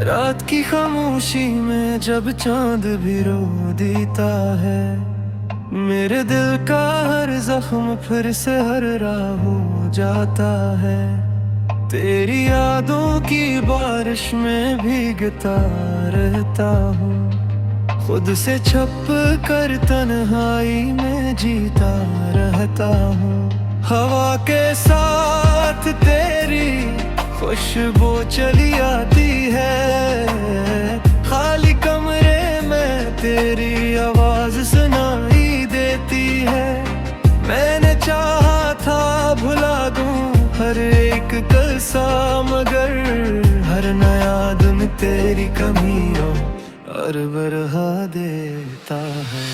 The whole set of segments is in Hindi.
रात की खामोशी में जब चांद भी रो देता है, मेरे दिल का हर जख्म फिर से हर राह हो जाता है। तेरी यादों की बारिश में भीगता रहता हूँ, खुद से छुप कर तन्हाई में जीता रहता हूँ। हवा के साथ तेरी खुशबू चली आती है, खाली कमरे में तेरी आवाज सुनाई देती है। मैंने चाहा था भुला दूं हर एक किस्सा, मगर हर नया दिन तेरी कमियों और बढ़ा देता है।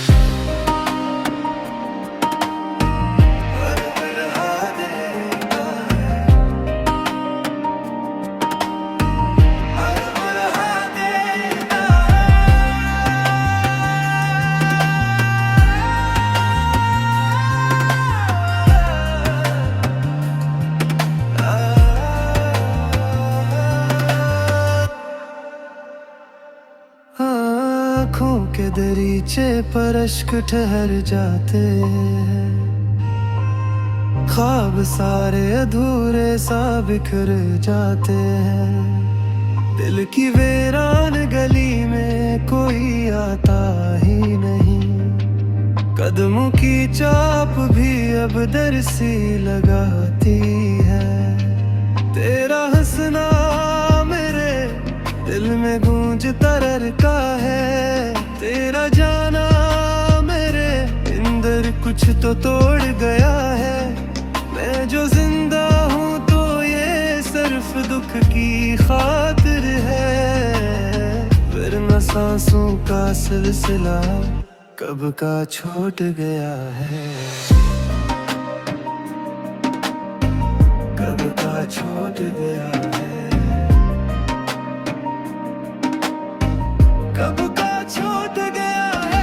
आँखों के दरीचे पर अश्क ठहर जाते हैं, ख्वाब सारे अधूरे सा बिखर जाते हैं। दिल की वीरान गली में कोई आता ही नहीं, कदमों की चाप भी अब दर सी लगाती है। तेरा हंसना मेरे दिल में गूंजता रहता है, तेरा जाना मेरे अंदर कुछ तो तोड़ गया है। मैं जो जिंदा हूँ तो ये सिर्फ दुख की खातिर है, वरना सांसों का सिलसिला कब का छूट गया है, कब का छूट गया है, कब का छूट गया है।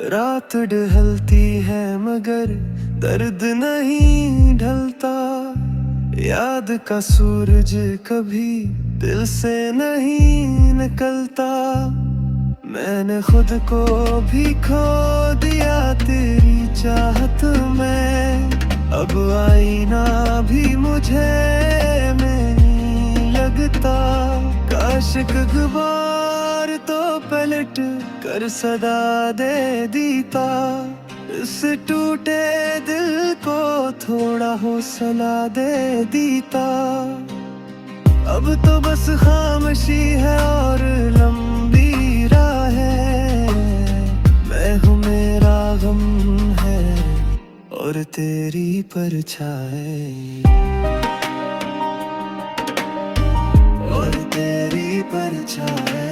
रात ढलती है मगर दर्द नहीं ढलता, याद का सूरज कभी दिल से नहीं निकलता। मैंने खुद को भी खो दिया तेरी चाहत में, अब आईना भी मुझे में नहीं लगता। काश एक बार तो पलट कर सदा दे देता, इस टूटे दिल को थोड़ा हौसला दे देता। अब तो बस खामोशी है और लंबी राह है, मैं हूँ मेरा गम है और तेरी परछाई, और तेरी परछाई।